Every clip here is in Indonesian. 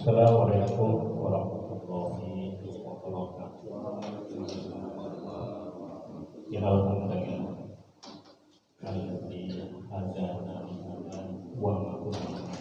Assalamualaikum warahmatullahi wabarakatuh. Alhamdulillah. Alladzi hadana wa ma kunna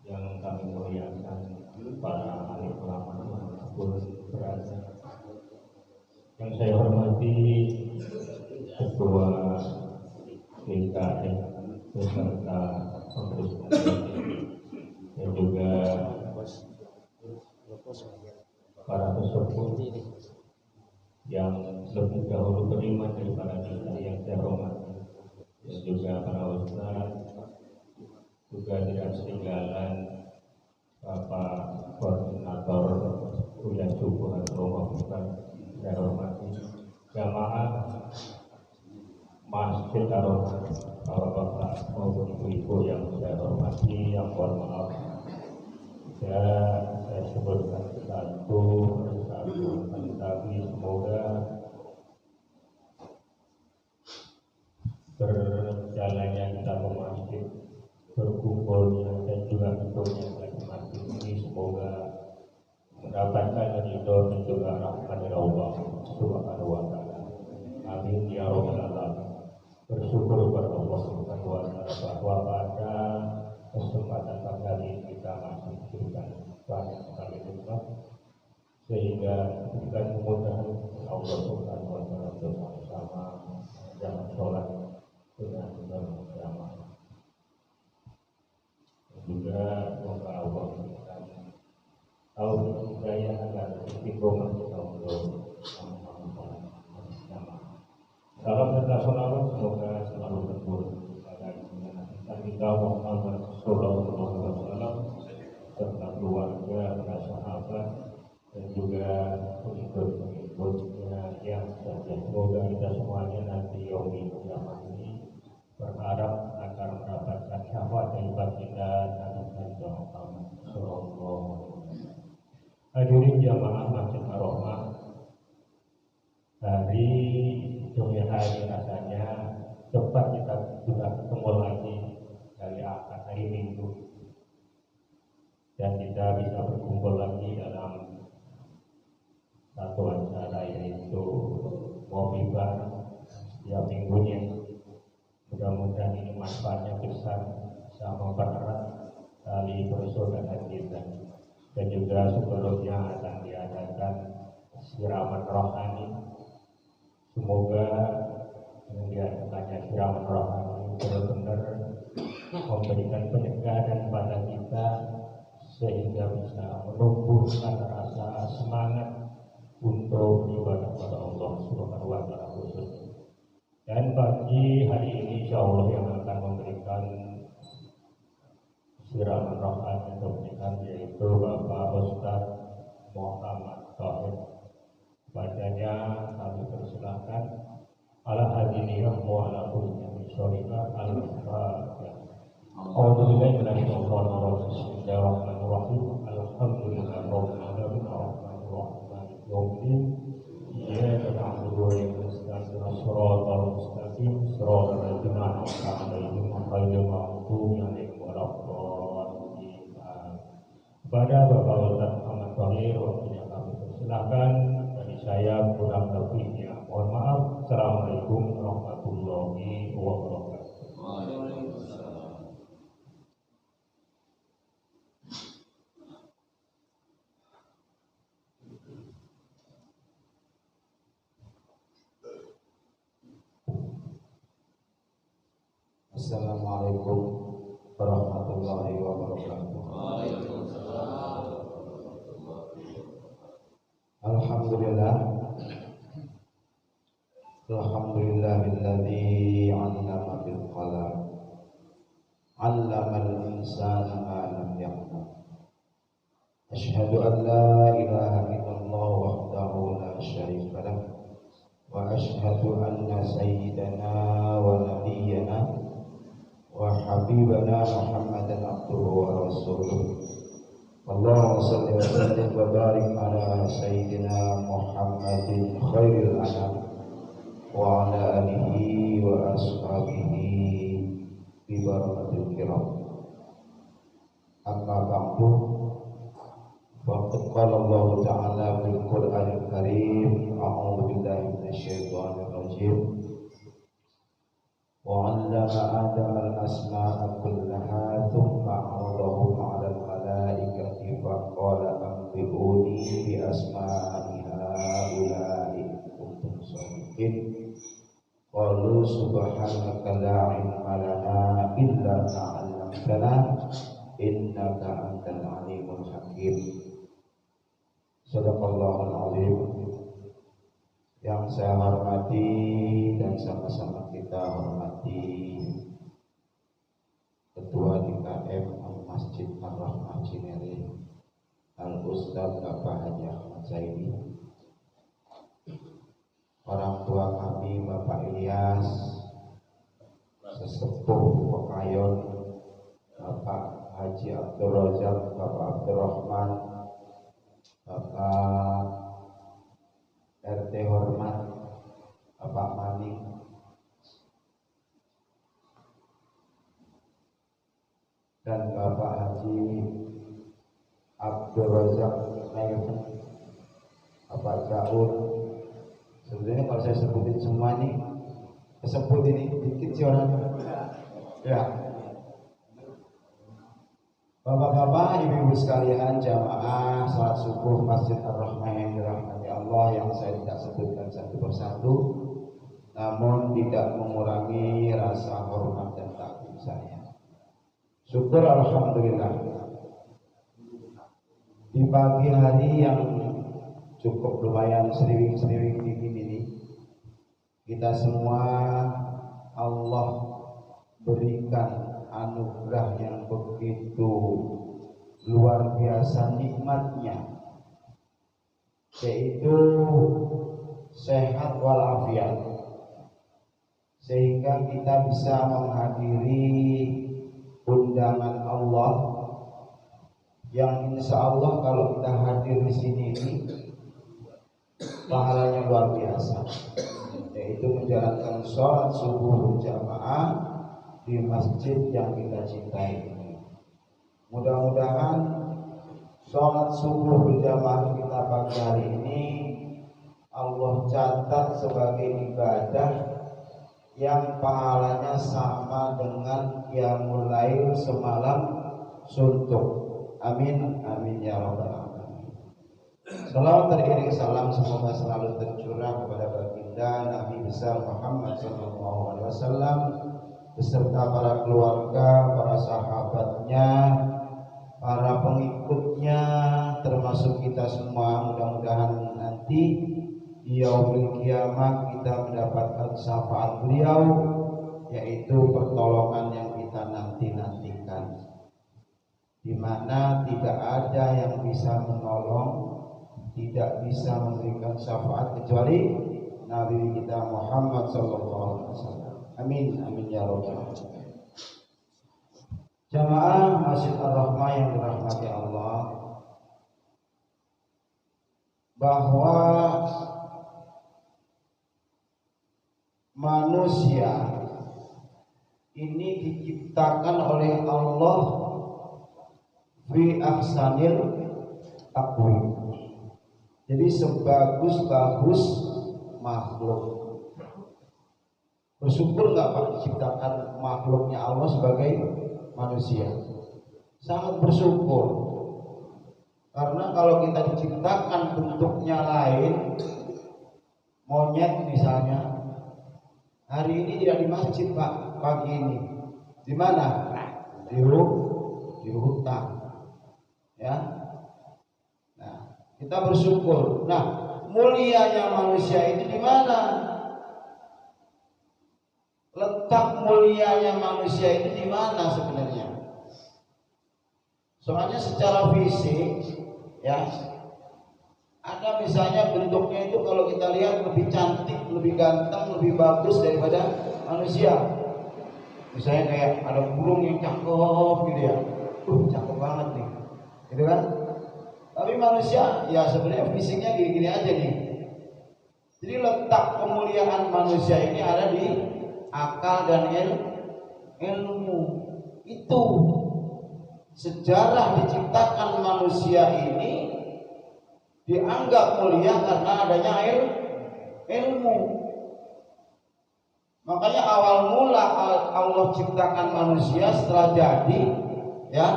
yang kami muliakan para ahli ulama pun berada. Yang saya hormati Ketua DKM beserta pengurus dan juga para peserta yang lebih dahulu beriman daripada kita yang saya hormati, dan juga para ustaz, juga tidak ketinggalan Bapak Koordinator Kuliah Subuh atau Bapak saya hormati jamaah Masjid Ar-Rahman, bapak-bapak maupun ibu-ibu yang saya hormati, yang mohon maaf saya sebutkan satu persatu, tapi semoga berjalannya kita ke masjid, berkumpulnya dan juga bentuknya ke masjid ini semoga mendapatkan ridho dan juga rahmat dari Allah Subhanahu wa taala. Amin ya rabbal alamin. Bersyukur kepada Allah Subhanahu wa taala bahwa pada kesempatan kali ini kita masih diberikan banyak sekali nikmat sehingga diberikan kemudahan Allah Subhanahu wa taala untuk sama-sama jalan sholat dengan berjamaah. Juga semoga Allah memberikan taufik hidayah agar istiqomah kita untuk sama-sama berjamaah. Salam serta sholawat semoga selalu tercurah pada kita Muhammad Sallallahu Alaihi Wasallam serta keluarga, para sahabat dan juga pengikut-pengikutnya yang setia. Semoga kita semuanya nanti yaumil kiamah ini berharap agar mendapatkan syafaat dari baginda Nabi Muhammad Sallallahu Alaihi Wasallam. Hadirin jamaah Masjid Ar-Rahman, hari dunia hari rasanya cepat kita sudah ketemu lagi dari akad hari Minggu, dan kita bisa berkumpul lagi dalam satu acara yaitu ngopi bareng setiap minggunya. Mudah-mudahan ini manfaatnya besar, bisa mempererat tali persaudaraan kita. Dan juga sebelumnya akan diadakan siraman rohani. Semoga yang diadakannya siraman rohani benar-benar memberikan penyegaran pada kita sehingga bisa menumbuhkan rasa semangat untuk beribadah kepada Allah Subhanahu wa taala khususnya. Dan pagi hari ini insyaallah yang akan memberikan siraman rohani untuk yaitu Bapak Ustaz Muhammad Tahir. Padanya kami persilahkan ala hadiniyah wa ala kulli syarika al-fatihah. A'udzubillahi minasyaitonir rajim. Bismillahirrahmanirrahim. Alhamdulillahirabbil alamin arrahmanir rahim yaumiddin. Iyyaka na'budu wa iyyaka nasta'in. Shiratal mustaqim. Shiratal ladzina an'amta 'alaihim ghairil maghdubi 'alaihim waladdallin. Kepada Bapak Ustaz Muhammad Tahir, waktunya kami persilahkan. Dari saya kurang lebihnya mohon maaf. Assalamualaikum warahmatullahi wabarakatuh. Assalamualaikum warahmatullahi wabarakatuh. Alhamdulillah. Alhamdulillahilladzi 'allama bil qalam. 'Allamal insana ma lam ya'lam. Asyhadu an la ilaha illallah wahdahu la syarika lah. Wa asyhadu anna sayyidana wa nabiyyana وحبيبنا محمدا عبده ورسوله. اللهم صل وسلم وبارك على سيدنا محمد خير الأنام وعلى آله وأصحابه ببركة الكرام. أما بعد فقد قال الله تعالى في القرآن الكريم: أعوذ بالله من الشيطان الرجيم. وعلم آدم الأسماء كلها ثم عرضهم على الملائكة فقال أنبئوني بأسماء هؤلاء إن كنتم صادقين. قالوا سبحانك لا علم لنا إلا ما علمتنا إنك أنت العليم الحكيم. Sadaqallahul azim. Yang saya hormati dan sama-sama kita hormati Ketua DKM Masjid Ar-Rahmah Cinere, Al-Ustaz Bapak Haji Ahmad Zaidi, orang tua kami Bapak Ilyas, sesepuh Pekayon Bapak Haji Abdul Razak, Bapak Abdul Rahman, Bapak RT hormat Bapak Manik, dan Bapak Haji Abdul Razak Naif, Bapak Jaur. Sebenarnya kalau saya sebutin semua ini, kesebut ini dikit sih orang. Ya, Bapak-bapak, ibu-ibu sekalian, jamaah salat subuh Masjid Ar-Rahmah yang dirahmati Allah, yang saya tidak sebutkan satu persatu, namun tidak mengurangi rasa hormat dan takdim saya. Syukur alhamdulillah. Di pagi hari yang cukup lumayan seriwing-seriwing dingin ini, kita semua Allah berikan anugerah yang begitu luar biasa nikmatnya, yaitu sehat walafiat, sehingga kita bisa menghadiri undangan Allah yang insya Allah kalau kita hadir di sini ini pahalanya luar biasa, yaitu menjalankan sholat subuh berjamaah di masjid yang kita cintai ini. Mudah-mudahan sholat subuh berjamaah kita pagi hari ini Allah catat sebagai ibadah yang pahalanya sama dengan qiyamul lail semalam suntuk. Amin, amin ya rabbal alamin. Salawat teriring salam semoga selalu tercurah kepada baginda Nabi besar Muhammad SAW beserta para keluarga, para sahabatnya, para pengikutnya, termasuk kita semua. Mudah-mudahan nanti di yaumil kiamah kita mendapatkan syafaat beliau, yaitu pertolongan yang kita nanti-nantikan, di mana tidak ada yang bisa menolong, tidak bisa memberikan syafaat kecuali Nabi kita Muhammad SAW. Amin, amin ya rabbal alamin. Jamaah Masjid Ar-Rahmah yang dirahmati Allah, bahwa manusia ini diciptakan oleh Allah fi ahsanil taqwim. Jadi sebagus-bagus makhluk. Bersyukur nggak Pak diciptakan makhluknya Allah sebagai manusia? Sangat bersyukur. Karena kalau kita diciptakan bentuknya lain, monyet misalnya, hari ini tidak di masjid Pak, pagi ini. Di mana? Di hutan. Ya. Nah, kita bersyukur. Nah, mulianya manusia itu di mana? Letak mulianya manusia itu di mana sebenarnya? Soalnya secara fisik, ya, ada misalnya bentuknya itu kalau kita lihat lebih cantik, lebih ganteng, lebih bagus daripada manusia. Misalnya kayak ada burung yang cakep gitu ya, cakep banget nih, gitu kan? Tapi manusia ya sebenarnya fisiknya gini-gini aja nih. Jadi letak kemuliaan manusia ini ada di akal dan ilmu. Itu sejarah diciptakan manusia ini dianggap mulia karena adanya ilmu. Makanya awal mula Allah ciptakan manusia setelah jadi, ya,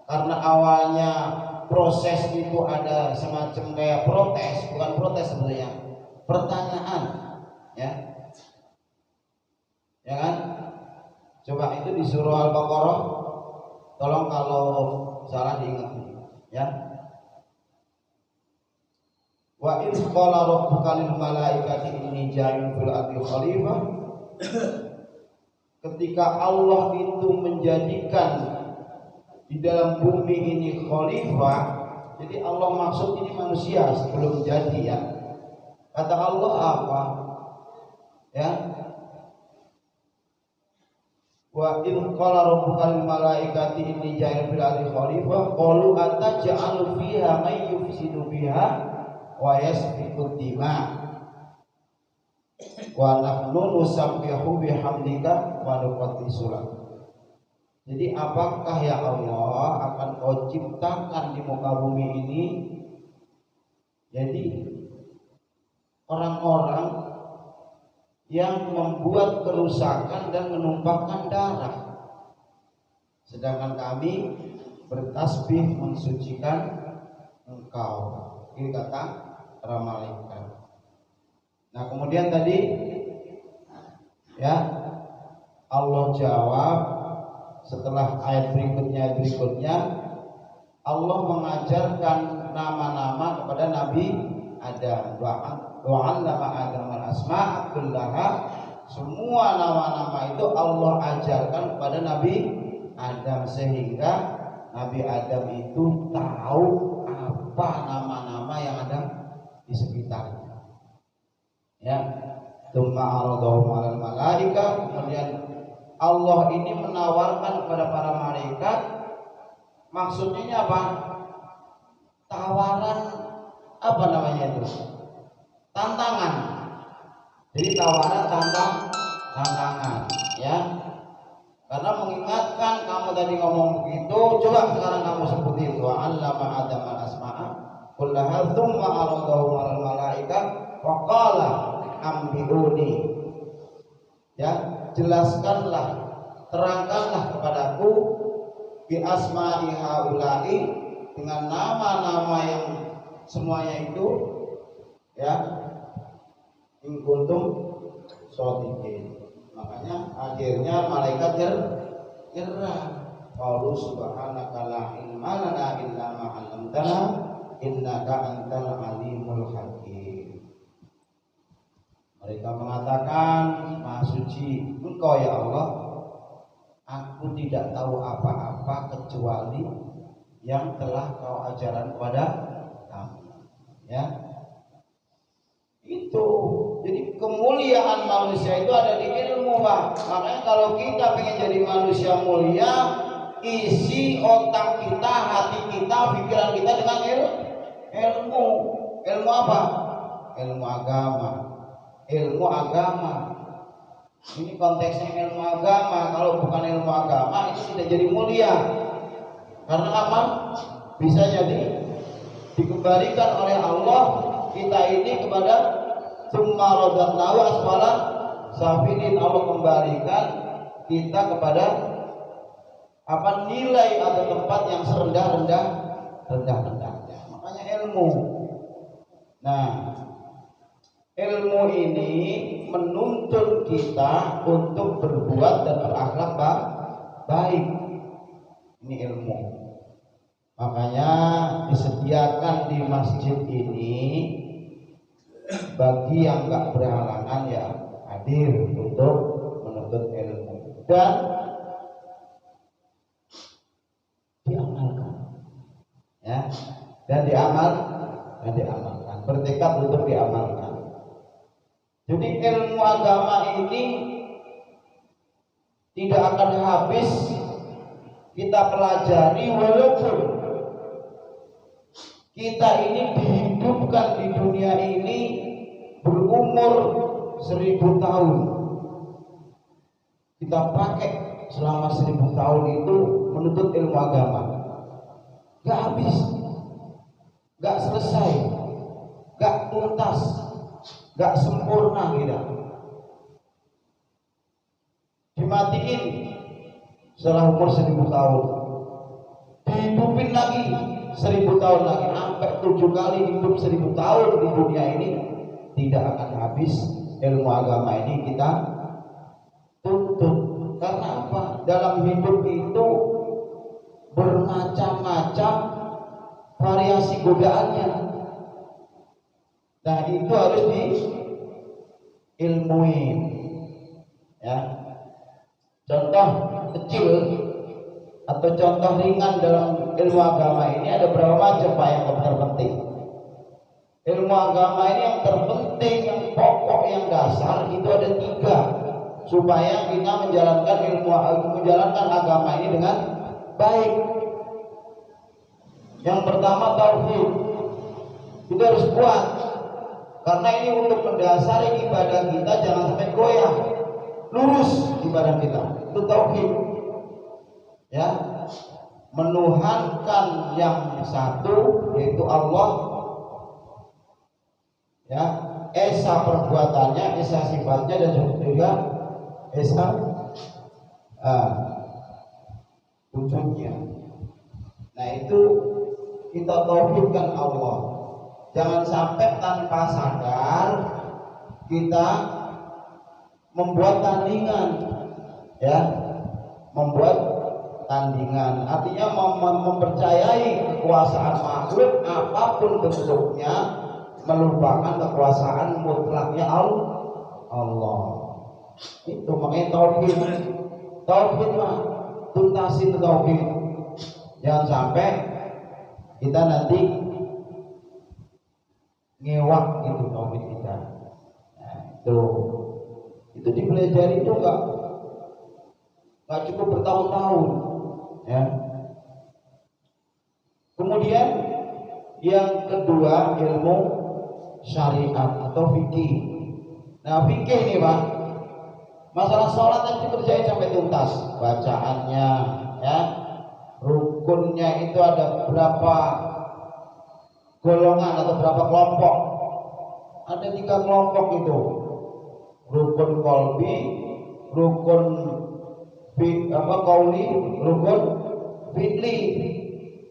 karena awalnya proses itu ada semacam kayak protes, bukan protes sebenarnya, pertanyaan, ya kan? Coba itu di surah Al-Baqarah, tolong kalau salah diingat, ya. Wa idz qala rabbuka lil malaikati inni ja'ilun fil ardi khalifah. Ketika Allah itu menjadikan di dalam bumi ini khalifah, jadi Allah maksud ini manusia sebelum jadi, ya. Kata Allah apa? Ya. Wa idz qala rabbuka lil malaikati inni ja'ilun fil ardi khalifah qalu ataj'alu fiha may yufsidu fiha wa yasfiku dima wa nahnu nusabbihu bihamdika wa nuqaddisu lak. Jadi apakah ya Allah akan kau ciptakan di muka bumi ini jadi orang-orang yang membuat kerusakan dan menumpahkan darah, sedangkan kami bertasbih mensucikan engkau. Ini kata para malaikat. Nah kemudian tadi, ya, Allah jawab setelah ayat berikutnya Allah mengajarkan nama-nama kepada Nabi Adam. Wa'allama Adam al-asma'a kullaha. Semua nama-nama itu Allah ajarkan kepada Nabi Adam sehingga Nabi Adam itu tahu apa nama-nama yang ada di sekitarnya. Ya, tsumma aradahum 'alal malaika. Kemudian Allah ini menawarkan kepada para malaikat, maksudnya apa? Tawaran apa namanya itu? Tantangan. Jadi tawaran tantangan, ya. Karena mengingatkan kamu tadi ngomong begitu, coba sekarang kamu seperti itu. Allama Adam al-asma'a kullaha tsumma aradahu 'alal malaika wa qala ambiuni. Ya, jelaskanlah, terangkanlah kepadaku bi asma'i haula'i, dengan nama-nama yang semuanya itu, ya, in kuntum shodiqin. Makanya akhirnya malaikat nyerah. Qalu subhanaka la ilma lana illa ma 'allamtana innaka antal alimul hakim. Mereka mengatakan, Maha suci Engkau ya Allah, aku tidak tahu apa-apa kecuali yang telah Kau ajarkan kepada kami. Ya. Itu. Jadi kemuliaan manusia itu ada di ilmu, Pak. Makanya kalau kita pengen jadi manusia mulia, isi otak kita, hati kita, pikiran kita dengan ilmu. Ilmu apa? Ilmu agama. Ilmu agama. Ini konteksnya ilmu agama. Kalau bukan ilmu agama, itu tidak jadi mulia. Karena apa? Bisa jadi dikembalikan oleh Allah kita ini kepada summa radadnahu asfala safilin. Allah kembalikan kita kepada apa, nilai atau tempat yang serendah-rendahnya. Makanya ilmu. Nah, ilmu ini menuntut kita untuk berbuat dan berakhlak baik. Ini ilmu. Makanya disediakan di masjid ini bagi yang nggak berhalangan ya hadir untuk menuntut ilmu dan diamalkan, ya, dan diamalkan, bertekad untuk diamalkan. Jadi ilmu agama ini tidak akan habis kita pelajari, walaupun kita ini dihidupkan di dunia ini berumur 1000 tahun. Kita pakai selama 1000 tahun itu menuntut ilmu agama, gak habis, gak selesai, gak tuntas, gak sempurna kita. Dimatiin setelah umur 1000 tahun, dihidupin lagi 1000 tahun lagi, sampai 7 kali hidup 1000 tahun di dunia ini, tidak akan habis ilmu agama ini kita tuntut. Karena apa? Dalam hidup itu bermacam-macam variasi godaannya. Nah, itu harus diilmuin, ya. Contoh kecil atau contoh ringan dalam ilmu agama ini ada berapa macam Pak yang terpenting? Ilmu agama ini yang terpenting, yang pokok, yang dasar itu ada 3 supaya kita menjalankan agama ini dengan baik. Yang pertama tauhid, itu harus kuat, karena ini untuk mendasari ibadah kita, jangan sampai goyah, lurus ibadah kita. Itu tauhid, ya, menuhankan yang satu yaitu Allah, ya, esa perbuatannya, esa sifatnya, dan juga esa wujudnya. Nah, itu kita tauhidkan Allah. Jangan sampai tanpa sadar kita membuat tandingan, ya, membuat tandingan, artinya mempercayai kekuasaan makhluk apapun bentuknya, melupakan kekuasaan mutlaknya Allah. Itu makanya tauhid Pak, tuntasin tauhid. Jangan sampai kita nanti ngewak itu tauhid kita. Nah, itu dipelajari itu nggak cukup bertahun-tahun, ya. Kemudian yang kedua, ilmu syariat atau fikih. Nah, fikih nih Pak, masalah sholat yang dikerjain sampai tuntas, bacaannya, ya, rukunnya itu ada berapa golongan atau berapa kelompok? Ada 3 kelompok itu, rukun qalbi, rukun qauli, rukun fi'li.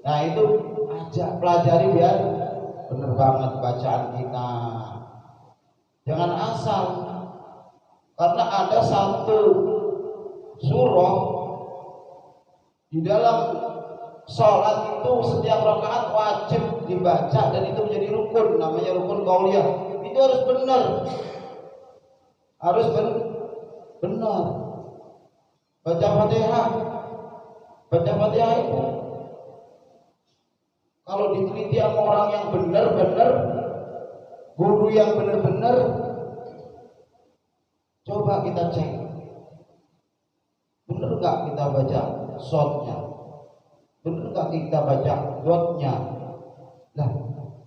Nah, itu ajak pelajari biar bener banget bacaan kita. Jangan asal, karena ada satu surah di dalam sholat itu setiap rakaat wajib dibaca, dan itu menjadi rukun, namanya rukun qauliyah. Itu harus benar, harus benar. Baca Fatihah itu kalau diteliti sama orang yang benar-benar, guru yang benar-benar, coba kita cek, benar nggak kita baca shotnya, benar nggak kita baca dotnya. Nah,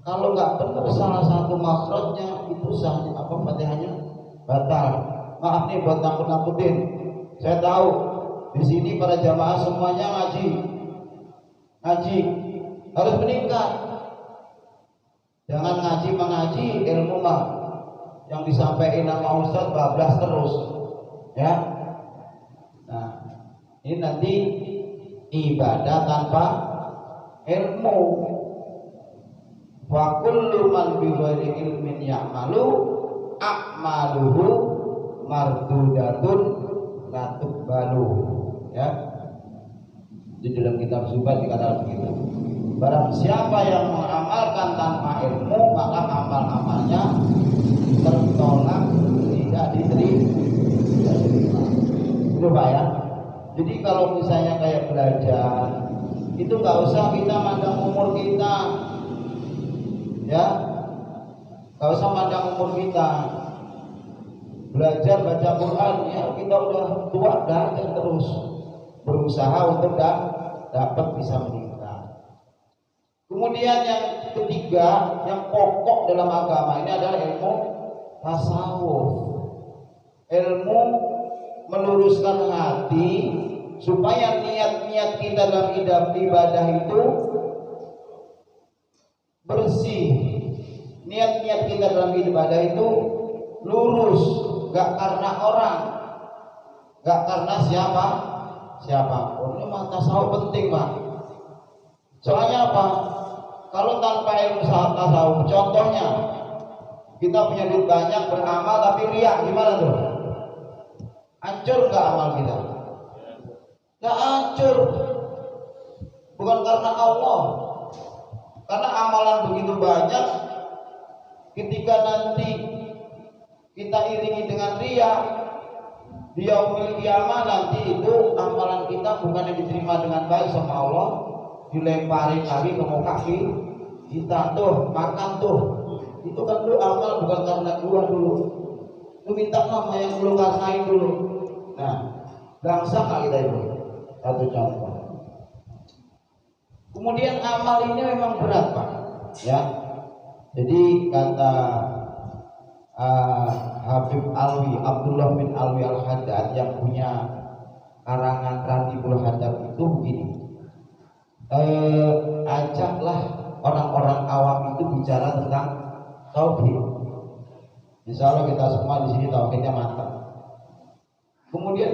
kalau nggak benar salah satu makhrajnya, itu sahnya Fatihahnya batal. Maaf nih buat nakut-nakutin, saya tahu di sini para jamaah semuanya ngaji harus meningkat. Jangan mengaji ilmu mah yang disampaikan sama Ustaz bablas terus, ya. Nah, ini nanti ibadah tanpa ilmu. Wa kullu man bi ghairi ilmin ya'malu a'maluhu mardudatun la tuqbalu, ya. Di dalam kitab Zubat dikatakan begitu. Barang siapa yang mengamalkan tanpa ilmu, maka amal-amalnya tertolak, tidak diterima. Itu Pak, ya. Jadi kalau misalnya kayak belajar, itu nggak usah kita mandang umur kita, ya, nggak usah mandang umur kita. belajar baca Quran, ya kita udah tua, belajar terus, berusaha untuk dapat bisa meningkat. Kemudian yang ketiga, yang pokok dalam agama ini adalah ilmu tasawuf, ilmu meluruskan hati supaya niat-niat kita dalam ibadah itu bersih, niat-niat kita dalam ibadah itu lurus, gak karena orang, gak karena siapapun. Ini mah tasawuf penting, Pak. Soalnya apa? Kalau tanpa ilmu tasawuf, contohnya kita punya duit banyak, beramal tapi riak, gimana tuh? Hancur gak amal kita? Gak hancur. Bukan karena Allah, karena amalan begitu banyak. Ketika nanti kita iringi dengan riak, di yaumil qiyamah nanti itu amalan kita bukan yang diterima dengan baik sama Allah, dilemparin lagi ke muka kita, tuh makan tuh. Itu kan lu amal bukan karena gua dulu, lu minta nama yang lu kasain dulu. Nah, bangsa nggak kita itu? Satu contoh. Kemudian amal ini memang berat, Pak, ya. Jadi kata Habib Alwi, Abdullah bin Alwi Al-Haddad yang punya karangan Ratibul Hadad itu begini, ajaklah orang-orang awam itu bicara tentang tauhid. Insya Allah kita semua di sini tauhidnya mantap. Kemudian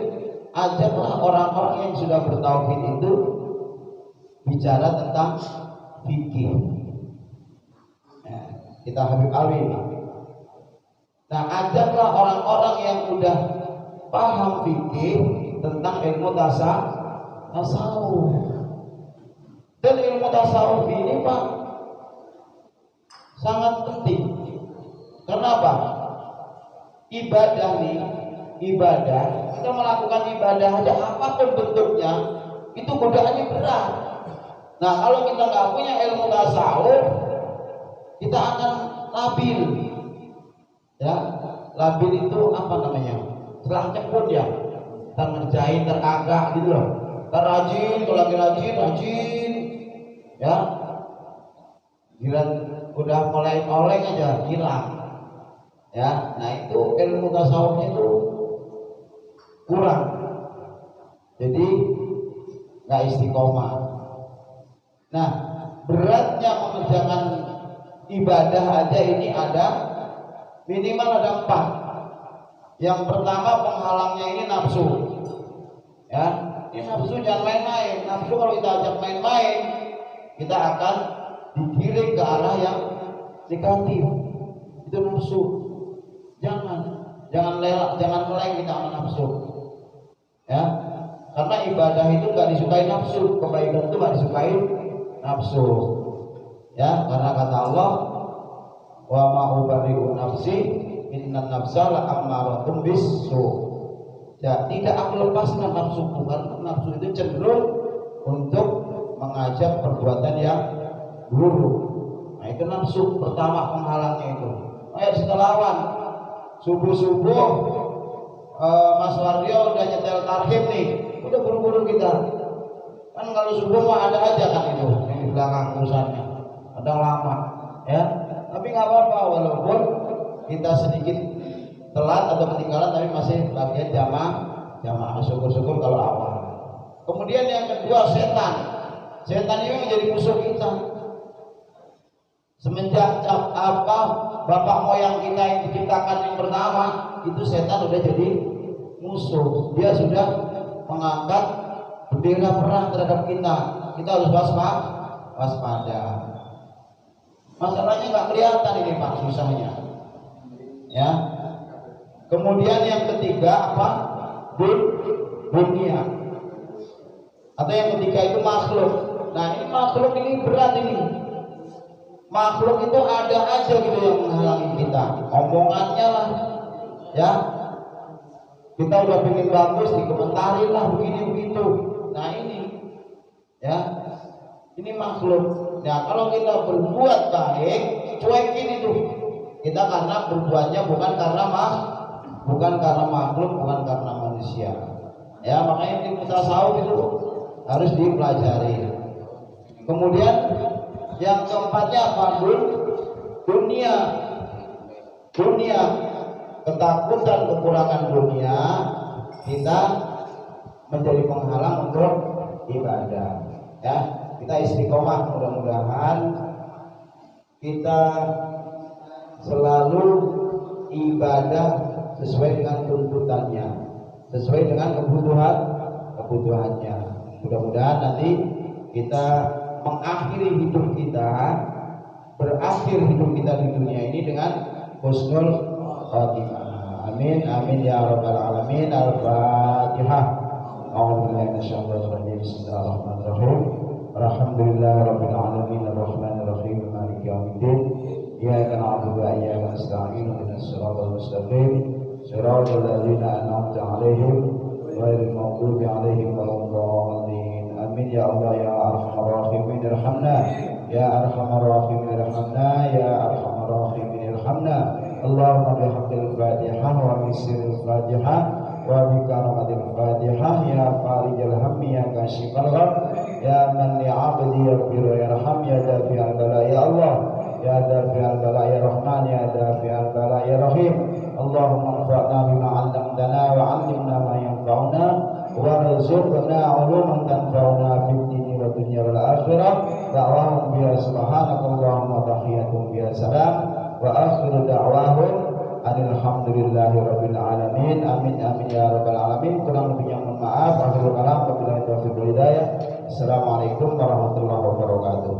ajaklah orang-orang yang sudah bertauhid itu bicara tentang fikih. Nah, kita Habib Alwi ini. Nah, ajaklah orang-orang yang udah paham fikih tentang ilmu tasawuf. Dan ilmu tasawuf ini, Pak, sangat penting. Kenapa? Ibadah nih, ibadah, kita melakukan ibadah aja apapun bentuknya, itu godaannya berat. Nah, kalau kita nggak punya ilmu tasawuf, kita akan labil. Ya, labil itu apa namanya? Selang ceput ya. Kita ngerjain teragak gitu loh. Terrajin, kalau lagi rajin, ya. Gila, udah mulai oleng aja hilang. Ya, nah itu ilmu tasawufnya itu kurang. Jadi nggak istiqomah. Nah, beratnya mengerjakan ibadah aja ini ada minimal ada 4. Yang pertama penghalangnya ini nafsu. Ya, ini nafsu jangan main-main. Nafsu kalau kita ajak main-main, kita akan digiring ke arah yang negatif. Itu nafsu. Jangan meleng kita sama nafsu. Ya, karena ibadah itu nggak disukai nafsu, kebaikan itu nggak disukai nafsu. Ya, karena kata Allah, wa ma ubari'u nafsi innan nafsa la'ammaratun bis-su. Ya, tidak aku lepaskan nafsuku karena nafsu itu cenderung untuk mengajak perbuatan yang buruk. Nah, itu nafsu pertama penghalangnya itu. Ayo kita lawan. Subuh-subuh Mas Wardio udah nyetel tarhim nih, udah buru-buru kita. Kan kalau subuh mah ada aja kan itu yang di belakang urusannya, kadang lama, ya. Tapi nggak apa-apa walaupun kita sedikit telat atau ketinggalan, tapi masih bagian jamaah. Syukur-syukur kalau awal. Kemudian yang kedua setan ini menjadi musuh kita. Semenjak bapak moyang kita yang diciptakan yang pertama, itu setan udah jadi musuh. Dia sudah mengangkat bendera perang terhadap kita. Kita harus waspada. Masalahnya nggak kelihatan ini, Pak, susahnya. Ya. Kemudian yang ketiga apa? Dunia. Atau yang ketiga itu makhluk. Nah, ini makhluk ini berat ini. Makhluk itu ada aja gitu yang menghalangi kita, omongannya lah, ya. Kita udah pengen bagus, dikomentarin lah begini begitu. Nah ini, ya, ini makhluk. Nah kalau kita berbuat baik, cuekin itu. Kita karena berbuatnya bukan karena bukan karena makhluk, bukan karena manusia. Ya, makanya ilmu tasawuf itu harus dipelajari. Kemudian yang keempatnya apa? Dunia, ketakutan kekurangan dunia kita menjadi penghalang untuk ibadah. Ya, kita istiqomah, mudah-mudahan kita selalu ibadah sesuai dengan tuntutannya, sesuai dengan kebutuhannya. Mudah-mudahan nanti kita mengakhiri hidup kita, berakhir hidup kita di dunia ini dengan husnul khatimah. Amin amin ya rabbal alamin. Al-Fatihah. A'udzubillahi minasyaitonir rajim. Bismillahirrahmanirrahim. Alhamdulillahirabbil alamin arrahmanir rahim maliki yaumiddin. Iyyaka na'budu wa iyyaka nasta'in ihdinas siratal mustaqim siratal ladzina an'amta 'alaihim ghairil maghdubi 'alaihim waladdallin. Amin ya Allah ya arhamar rahimin irhamna ya arhamar rahimin irhamna ya arhamar rahimin irhamna. Allahumma bihaqqil Fatihah wa bisiril Fatihah wa bikaramatil Fatihah ya farijal hammi ya kashifal gham ya man li'abdi yaghfir yarham ya dafi'al bala ya Allah ya dafi'al bala ya Rahman ya dafi'al bala ya Rahim. Allahumma anfa'na bima 'allamtana wa 'allimna ma yanfa'una warzuqna 'uluman tanfa'una fid dini wa dunya wal akhirah. Da'wahum biya subhanakallahumma tahiyatum biya salam wa akhiru da'wahum alhamdulillahi rabbil alamin. Amin amin ya rabbal alamin. Kurang lebihnya mohon maaf. Akhirul kalam wabillahi taufiq wal hidayah. Assalamualaikum warahmatullahi wabarakatuh.